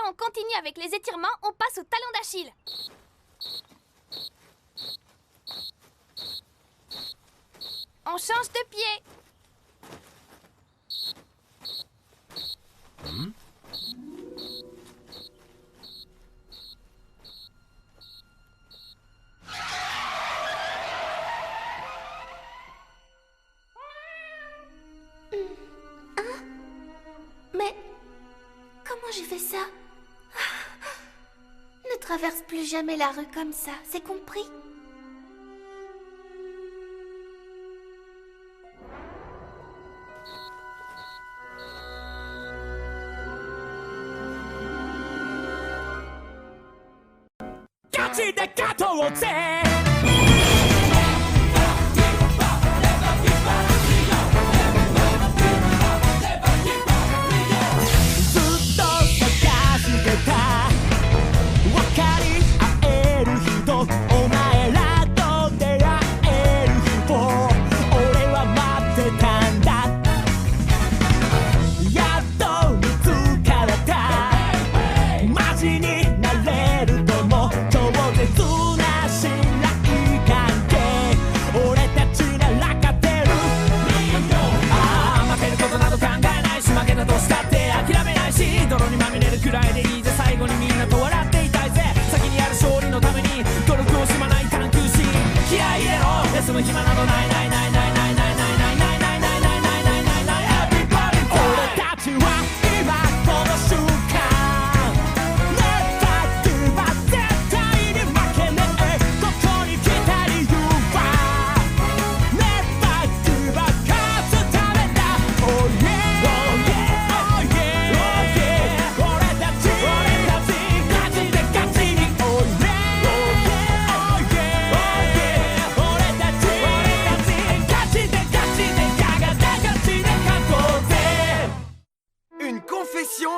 on continue avec les étirements, on passe au talon d'Achille. On change de pied. Mais comment j'ai fait ça? Ne traverse plus jamais la rue comme ça, c'est compris?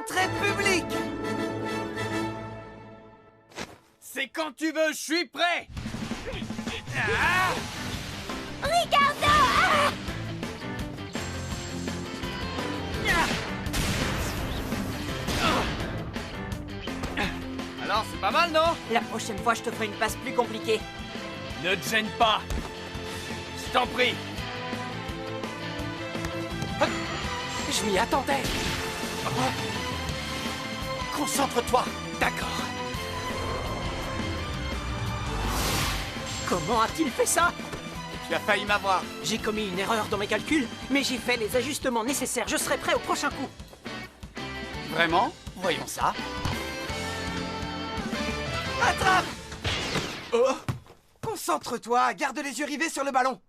Très publique. C'est quand tu veux, je suis prêt. Ah Ricardo! Alors, c'est pas mal, non? La prochaine fois, je te ferai une passe plus compliquée. Ne te gêne pas. Je t'en prie. Je m'y attendais. Concentre-toi. D'accord. Comment a-t-il fait ça? Tu as failli m'avoir. J'ai commis une erreur dans mes calculs, mais j'ai fait les ajustements nécessaires. Je serai prêt au prochain coup. Vraiment? Voyons ça. Attrape! Oh! Concentre-toi, garde les yeux rivés sur le ballon.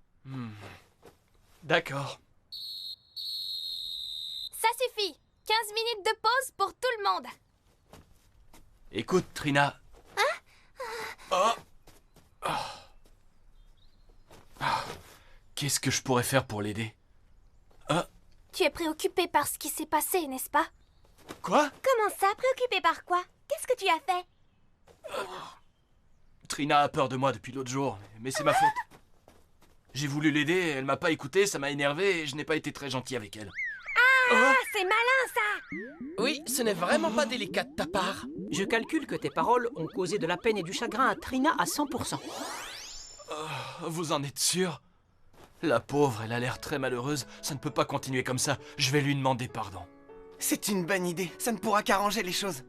D'accord. Ça suffit. 15 minutes de pause pour tout le monde. Écoute, Trina. Qu'est-ce que je pourrais faire pour l'aider? Tu es préoccupé par ce qui s'est passé, n'est-ce pas? Quoi? Comment ça, préoccupé par quoi? Qu'est-ce que tu as fait? Trina a peur de moi depuis l'autre jour, mais c'est ma faute. J'ai voulu l'aider, elle m'a pas écouté, ça m'a énervé et je n'ai pas été très gentil avec elle. Ah, c'est malin ça! Oui, ce n'est vraiment pas délicat de ta part. Je calcule que tes paroles ont causé de la peine et du chagrin à Trina à 100%. Vous en êtes sûr? La pauvre, elle a l'air très malheureuse, ça ne peut pas continuer comme ça, je vais lui demander pardon. C'est une bonne idée, ça ne pourra qu'arranger les choses.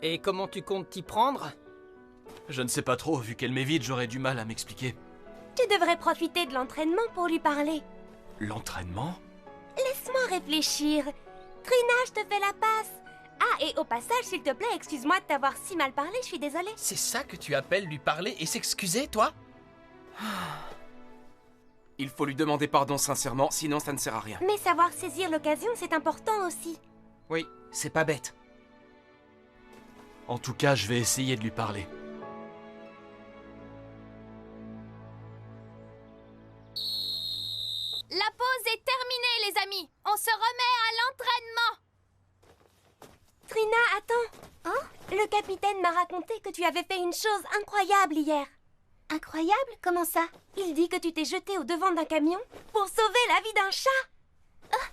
Et comment tu comptes t'y prendre? Je ne sais pas trop, vu qu'elle m'évite, j'aurais du mal à m'expliquer. Tu devrais profiter de l'entraînement pour lui parler. L'entraînement? Laisse-moi réfléchir. Trina, je te fais la passe. Ah, et au passage, s'il te plaît, excuse-moi de t'avoir si mal parlé, je suis désolée. C'est ça que tu appelles lui parler et s'excuser, toi? Il faut lui demander pardon sincèrement, sinon ça ne sert à rien. Mais savoir saisir l'occasion, c'est important aussi. Oui, c'est pas bête. En tout cas, je vais essayer de lui parler. La pause est terminée, les amis. On se remet à l'entraînement. Trina, attends. Hein? Le capitaine m'a raconté que tu avais fait une chose incroyable hier. Incroyable? Comment ça? Il dit que tu t'es jetée au devant d'un camion pour sauver la vie d'un chat. Ah,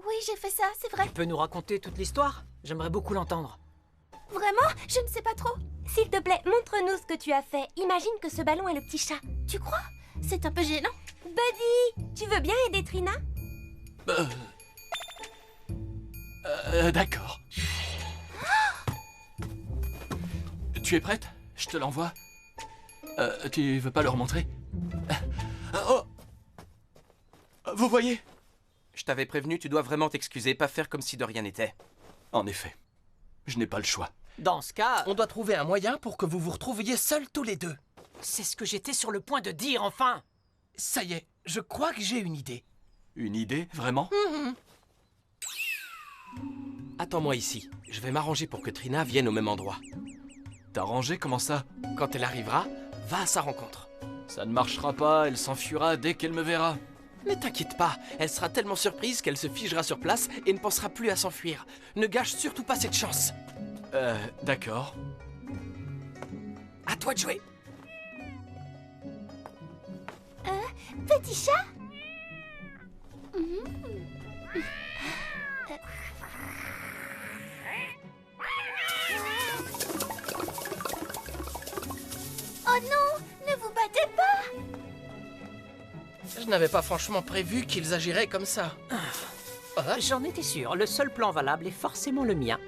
oui, j'ai fait ça, c'est vrai. Tu peux nous raconter toute l'histoire? J'aimerais beaucoup l'entendre. Vraiment? Je ne sais pas trop. S'il te plaît, montre-nous ce que tu as fait. Imagine que ce ballon est le petit chat. Tu crois? C'est un peu gênant. Buddy, tu veux bien aider Trina? D'accord. Tu es prête? Je te l'envoie. Tu veux pas le remontrer? Oh! Vous voyez? Je t'avais prévenu, tu dois vraiment t'excuser, pas faire comme si de rien n'était. En effet, je n'ai pas le choix. Dans ce cas, On doit trouver un moyen pour que vous vous retrouviez seuls tous les deux. c'est ce que j'étais sur le point de dire, enfin. Ça y est, je crois que j'ai une idée. Une idée, vraiment? Attends-moi ici. Je vais m'arranger pour que Trina vienne au même endroit. T'as rangé, comment ça? Quand elle arrivera, va à sa rencontre. Ça ne marchera pas, elle s'enfuira dès qu'elle me verra. Ne t'inquiète pas, elle sera tellement surprise qu'elle se figera sur place et ne pensera plus à s'enfuir. Ne gâche surtout pas cette chance. D'accord. À toi de jouer. Petit chat? Oh non, ne vous battez pas. Je n'avais pas franchement prévu qu'ils agiraient comme ça. J'en étais sûr, le seul plan valable est forcément le mien.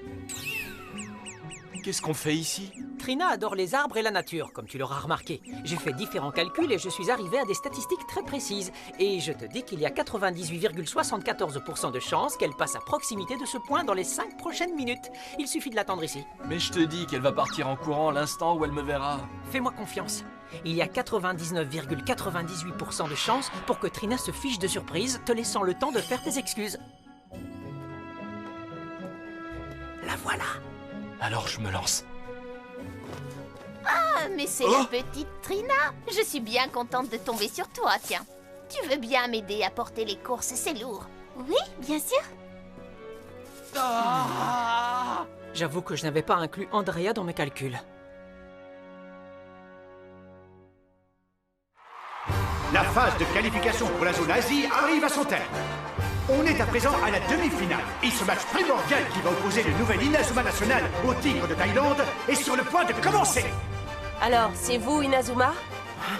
Qu'est-ce qu'on fait ici? Trina adore les arbres et la nature, comme tu l'auras remarqué. J'ai fait différents calculs et je suis arrivé à des statistiques très précises. Et je te dis qu'il y a 98,74% de chances qu'elle passe à proximité de ce point dans les 5 prochaines minutes. Il suffit de l'attendre ici. Mais je te dis qu'elle va partir en courant l'instant où elle me verra. Fais-moi confiance. Il y a 99,98% de chances pour que Trina se fiche de surprise, te laissant le temps de faire tes excuses. La voilà. Alors je me lance. Ah, mais c'est la petite Trina. Je suis bien contente de tomber sur toi, tiens. Tu veux bien m'aider à porter les courses, c'est lourd. Oui, bien sûr. J'avoue que je n'avais pas inclus Andrea dans mes calculs. La phase de qualification pour la zone Asie arrive à son terme. On est à présent à la demi-finale et ce match primordial qui va opposer le nouvel Inazuma National au Tigre de Thaïlande est sur le point de commencer. Alors, c'est vous, Inazuma?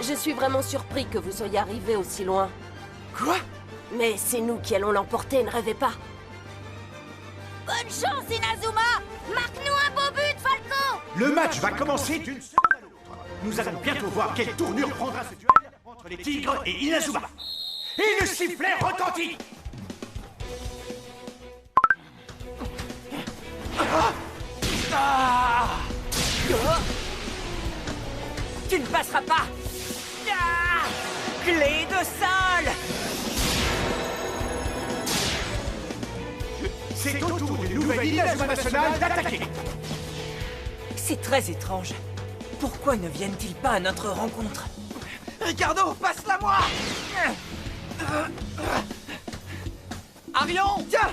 Je suis vraiment surpris que vous soyez arrivé aussi loin. Quoi? Mais c'est nous qui allons l'emporter, ne rêvez pas. Bonne chance, Inazuma. Marque-nous un beau but, Falco. Le match va commencer d'une seconde à l'autre. Nous allons bientôt voir quelle tournure prendra ce duel entre les Tigres et Inazuma. Et le sifflet retentit. Tu ne passeras pas! Clé de sol! C'est au tour du nouvel Inazuma National d'attaquer. C'est très étrange. Pourquoi ne viennent-ils pas à notre rencontre? Ricardo, passe-la moi! Arion! Tiens!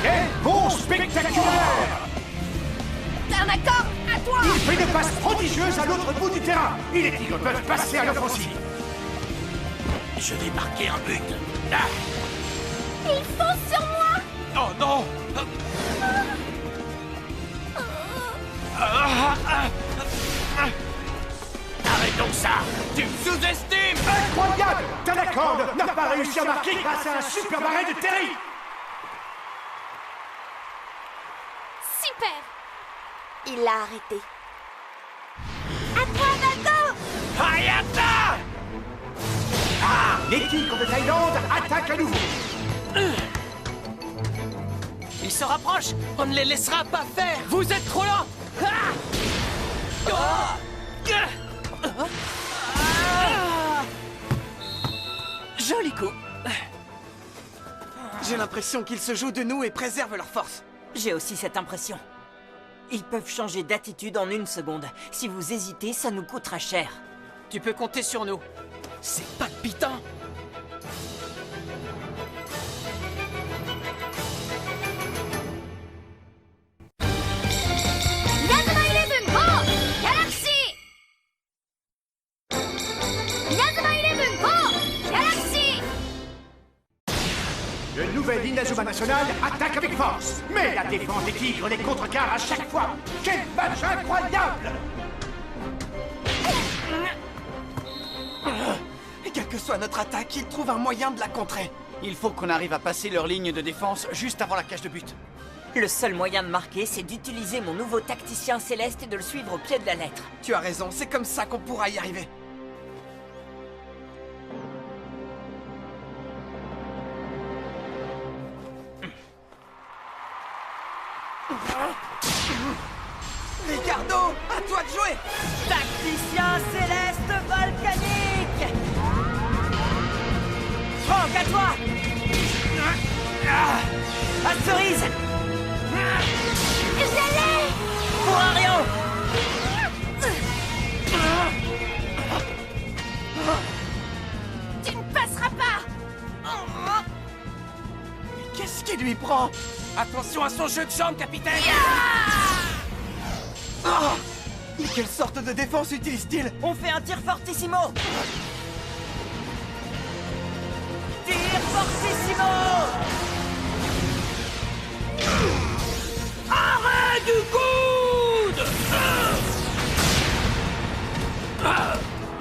Quel bond spectaculaire! Un accord, à toi. Il fait une passe prodigieuse à l'autre bout du terrain. Et les Tigres peuvent passer à l'offensive. Je vais marquer un but. Il fonce sur moi. Oh non! Arrête donc ça! Tu me sous-estimes! Incroyable! Tanacorde n'a pas réussi à marquer grâce à un super arrêt de Terry. Super. Il l'a arrêté. Hayata! Les Tigres de Thaïlande attaquent à nouveau. Ils se rapprochent! On ne les laissera pas faire! Vous êtes trop lents! Joli coup! J'ai l'impression qu'ils se jouent de nous et préservent leur force. J'ai aussi cette impression. Ils peuvent changer d'attitude en une seconde. Si vous hésitez, ça nous coûtera cher. Tu peux compter sur nous. C'est palpitant. Inazuma Eleven, go! Galaxy! Inazuma Eleven, go! Galaxy! Le nouvel Inazuma National attaque avec force. Mais la défense des tigres les contrecarre à chaque fois. Quel match incroyable! Et quelle que soit notre attaque, ils trouvent un moyen de la contrer. Il faut qu'on arrive à passer leur ligne de défense juste avant la cage de but. Le seul moyen de marquer, c'est d'utiliser mon nouveau tacticien céleste et de le suivre au pied de la lettre. Tu as raison, c'est comme ça qu'on pourra y arriver. Ricardo, à toi de jouer! Tacticien céleste volcanique! Franck, à toi! À Cerise! Je l'ai! Pour Arion! Tu ne passeras pas! Qu'est-ce qui lui prend? Attention à son jeu de jambes, capitaine! Mais quelle sorte de défense utilise-t-il? On fait un tir fortissimo! Tir fortissimo! Arrêt du coude!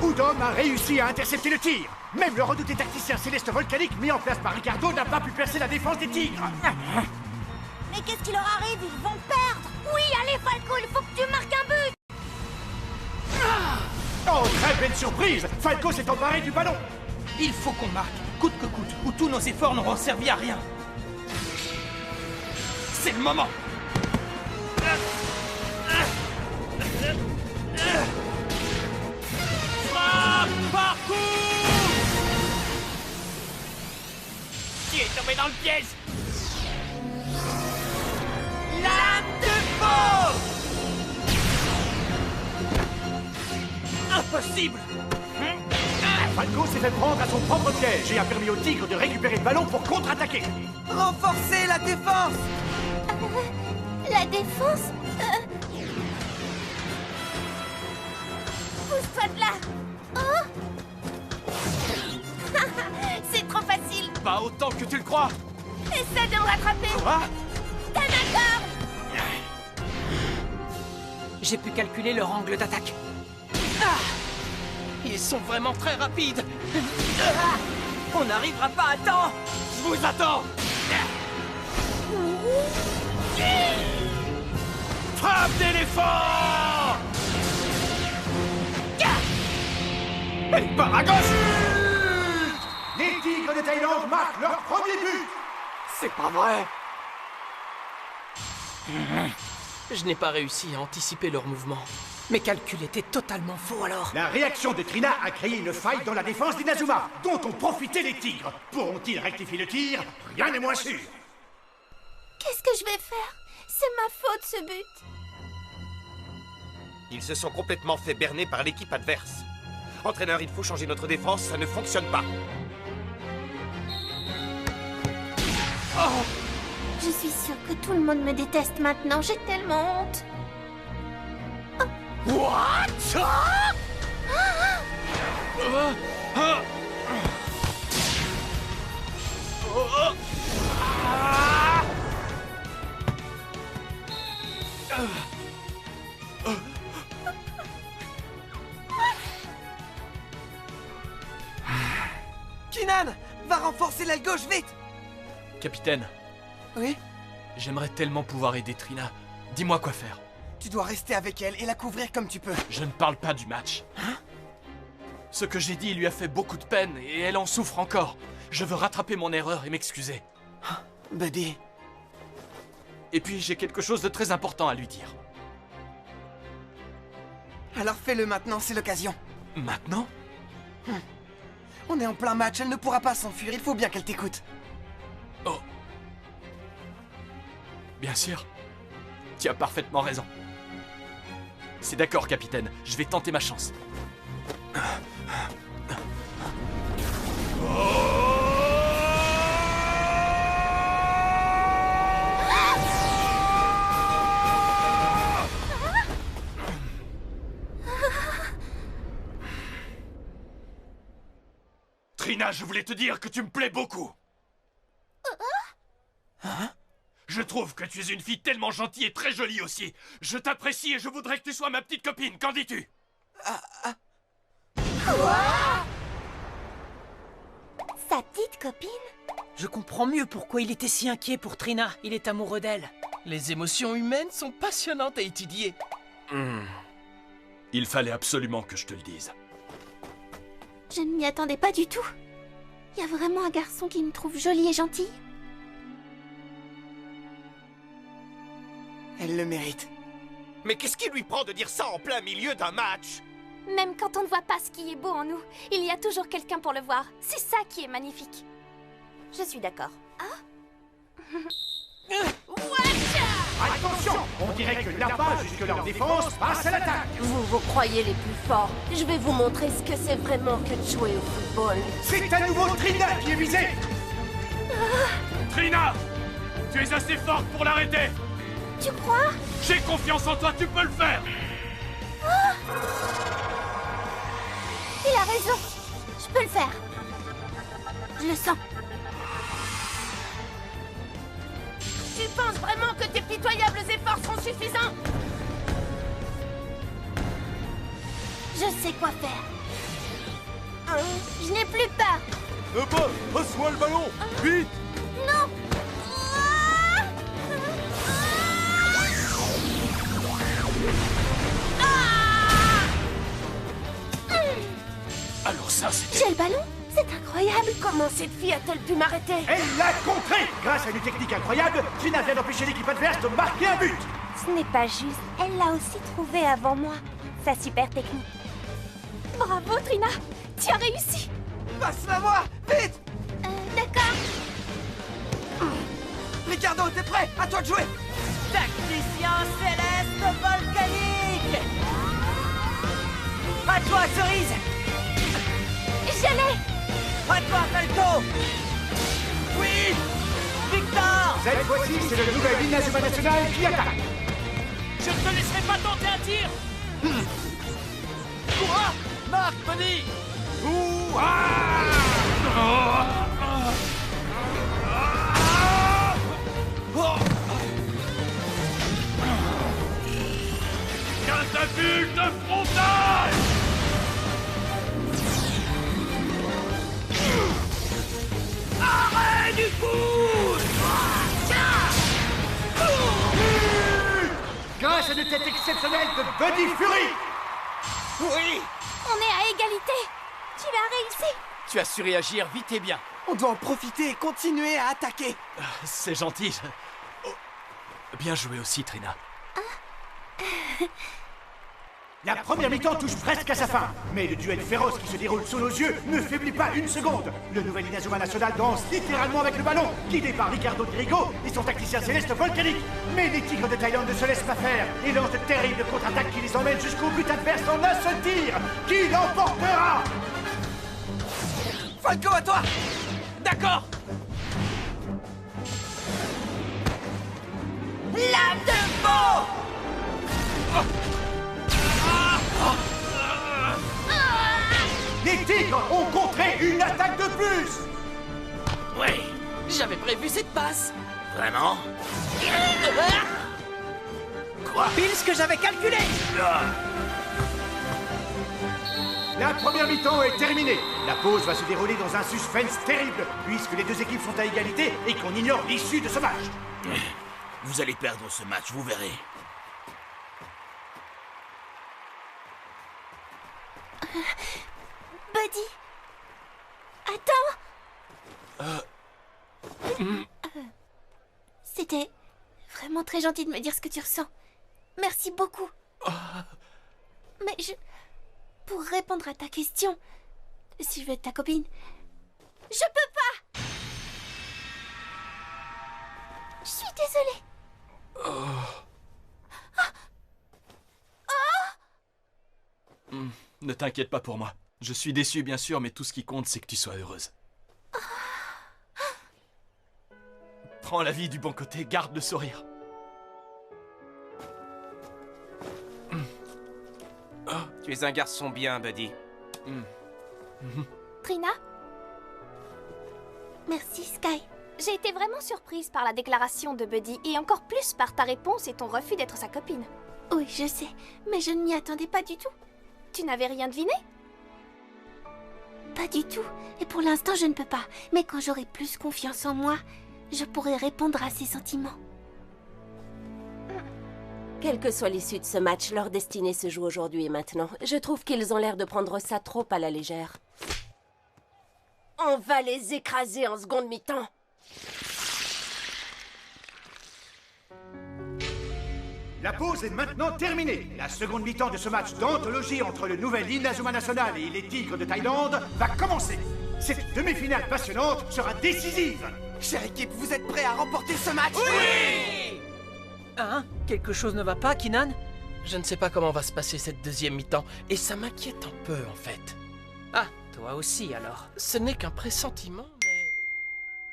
Udom a réussi à intercepter le tir. Même le redouté tacticien céleste volcanique mis en place par Ricardo n'a pas pu percer la défense des tigres. Mais qu'est-ce qui leur arrive? Ils vont perdre. Oui, allez Falco, il faut que tu marques un but. Oh, très belle surprise! Falco s'est emparé du ballon. Il faut qu'on marque, coûte que coûte, ou tous nos efforts n'auront servi à rien. C'est le moment! Frappe! Parcours! Tu es tombé dans le piège! Lame de faux! Impossible! Falco s'est fait prendre à son propre piège et a permis aux tigres de récupérer le ballon pour contre-attaquer. Renforcez la défense! La défense? Pousse-toi de là! Oh! C'est trop facile! Pas autant que tu le crois! Essaie de me rattraper! Quoi? T'as ma corde! J'ai pu calculer leur angle d'attaque. Ils sont vraiment très rapides! On n'arrivera pas à temps! Je vous attends! Frappe d'éléphant! Elle part à gauche! Les tigres de Thaïlande marquent leur premier but. C'est pas vrai! Je n'ai pas réussi à anticiper leurs mouvements. Mes calculs étaient totalement faux alors. La réaction de Trina a créé une faille dans la défense d'Inazuma, dont ont profité les tigres. Pourront-ils rectifier le tir? Rien n'est moins sûr. Qu'est-ce que je vais faire? C'est ma faute, ce but. Ils se sont complètement fait berner par l'équipe adverse. Entraîneur, il faut changer notre défense, ça ne fonctionne pas. Je suis sûre que tout le monde me déteste maintenant. J'ai tellement honte. What? Kinan, va renforcer l'aile gauche, vite! Capitaine, Oui? j'aimerais tellement pouvoir aider Trina. Dis-moi quoi faire. Tu dois rester avec elle et la couvrir comme tu peux. Je ne parle pas du match. Ce que j'ai dit lui a fait beaucoup de peine et elle en souffre encore. Je veux rattraper mon erreur et m'excuser. Buddy. Et puis j'ai quelque chose de très important à lui dire. Alors fais-le maintenant, c'est l'occasion. Maintenant? On est en plein match, elle ne pourra pas s'enfuir, il faut bien qu'elle t'écoute. Oh. Bien sûr. Tu as parfaitement raison. C'est d'accord, capitaine. Je vais tenter ma chance. Trina, je voulais te dire que tu me plais beaucoup. Hein? Je trouve que tu es une fille tellement gentille et très jolie aussi. Je t'apprécie et je voudrais que tu sois ma petite copine. Qu'en dis-tu? Sa petite copine? Je comprends mieux pourquoi il était si inquiet pour Trina. Il est amoureux d'elle. Les émotions humaines sont passionnantes à étudier. Il fallait absolument que je te le dise. Je ne m'y attendais pas du tout. Il y a vraiment un garçon qui me trouve jolie et gentille? Elle le mérite. Mais qu'est-ce qui lui prend de dire ça en plein milieu d'un match? Même quand on ne voit pas ce qui est beau en nous, il y a toujours quelqu'un pour le voir. C'est ça qui est magnifique. Je suis d'accord. Attention! On dirait que là-bas, jusque-là en défense, passe à l'attaque! Vous vous croyez les plus forts. Je vais vous montrer ce que c'est vraiment que de jouer au football. C'est à nouveau Trina qui est visée! Trina! Tu es assez forte pour l'arrêter! Tu crois? J'ai confiance en toi, tu peux le faire! Il a raison. Je peux le faire. Je le sens. Tu penses vraiment que tes pitoyables efforts seront suffisants? Je sais quoi faire. Je n'ai plus peur. Passe-moi le ballon! Vite! Non. Alors ça, c'était... J'ai le ballon? C'est incroyable. Comment cette fille a-t-elle pu m'arrêter? Elle l'a contré! Grâce à une technique incroyable, Trina vient d'empêcher l'équipe adverse de marquer un but! Ce n'est pas juste. Elle l'a aussi trouvé avant moi. Sa super technique. Bravo, Trina. Tu as réussi. Passe-la moi! Vite! D'accord. Ricardo, t'es prêt? À toi de jouer! Tacticien céleste volcanique! À toi, Cerise! Je l'ai. À toi, Falco! Oui! Victor! Cette fois-ci, c'est le nouvel Inazuma National qui attaque! Je ne te laisserai pas tenter un tir. Quoi? Marc, Bunny! Catapulte frontale! Arrêt du coup. Grâce à une tête exceptionnelle de Buddy Fury! Oui! On est à égalité. Tu as réussi. Tu as su réagir vite et bien. On doit en profiter et continuer à attaquer. C'est gentil. Oh. Bien joué aussi, Trina. La première mi-temps touche presque à sa fin, mais le duel féroce qui se déroule sous nos yeux ne faiblit pas une seconde. Le nouvel Inazuma National danse littéralement avec le ballon, guidé par Ricardo Dirigo et son tacticien céleste volcanique. Mais les Tigres de Thaïlande ne se laissent pas faire et lancent de terribles contre-attaques qui les emmènent jusqu'au but adverse en un seul tir. Qui l'emportera? Falco, à toi! D'accord. Lame de feu! Les Tigres ont contré une attaque de plus! Oui, j'avais prévu cette passe. Vraiment? Pile ce que j'avais calculé. La première mi-temps est terminée. La pause va se dérouler dans un suspense terrible, puisque les deux équipes sont à égalité et qu'on ignore l'issue de ce match. Vous allez perdre ce match, vous verrez. Buddy. Attends. C'était vraiment très gentil de me dire ce que tu ressens. Merci beaucoup. Mais pour répondre à ta question, si je veux être ta copine, je peux pas. Je suis désolée. Ne t'inquiète pas pour moi. Je suis déçu, bien sûr, mais tout ce qui compte, c'est que tu sois heureuse. Prends la vie du bon côté, garde le sourire. Tu es un garçon bien, Buddy. Trina. Merci, Sky. J'ai été vraiment surprise par la déclaration de Buddy et encore plus par ta réponse et ton refus d'être sa copine. Oui, je sais, mais je ne m'y attendais pas du tout. Tu n'avais rien deviné? Pas du tout, et pour l'instant je ne peux pas. Mais quand j'aurai plus confiance en moi, je pourrai répondre à ses sentiments. Quelle que soit l'issue de ce match, leur destinée se joue aujourd'hui et maintenant. Je trouve qu'ils ont l'air de prendre ça trop à la légère. On va les écraser en seconde mi-temps. La pause est maintenant terminée. La seconde mi-temps de ce match d'anthologie entre le nouvel Inazuma National et les Tigres de Thaïlande va commencer. Cette demi-finale passionnante sera décisive. Chère équipe, vous êtes prêts à remporter ce match? Oui! Hein? Quelque chose ne va pas, Kinan? Je ne sais pas comment va se passer cette deuxième mi-temps, et ça m'inquiète un peu, en fait. Ah, toi aussi, alors. Ce n'est qu'un pressentiment, mais...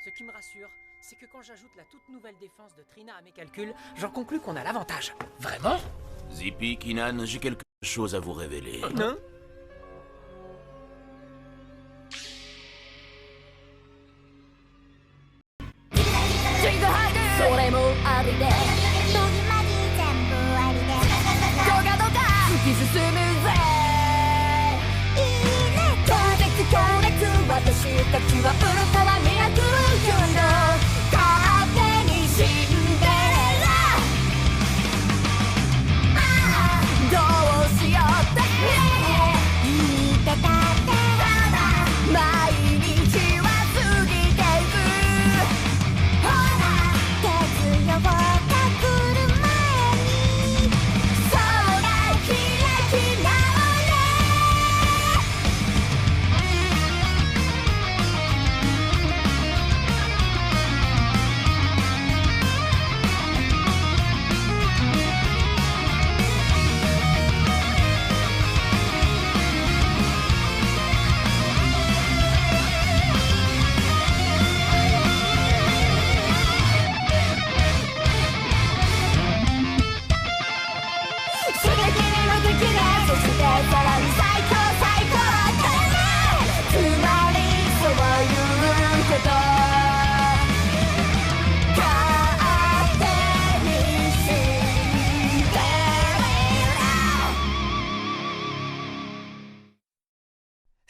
Ce qui me rassure, c'est que quand j'ajoute la toute nouvelle défense de Trina à mes calculs, j'en conclus qu'on a l'avantage. Vraiment? Zippy, Kinan, j'ai quelque chose à vous révéler. Hein?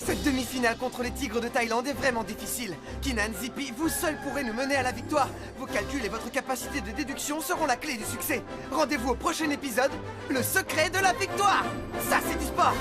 Cette demi-finale contre les Tigres de Thaïlande est vraiment difficile. Kinan, Zippy, vous seuls pourrez nous mener à la victoire. Vos calculs et votre capacité de déduction seront la clé du succès. Rendez-vous au prochain épisode, le secret de la victoire. Ça, c'est du sport.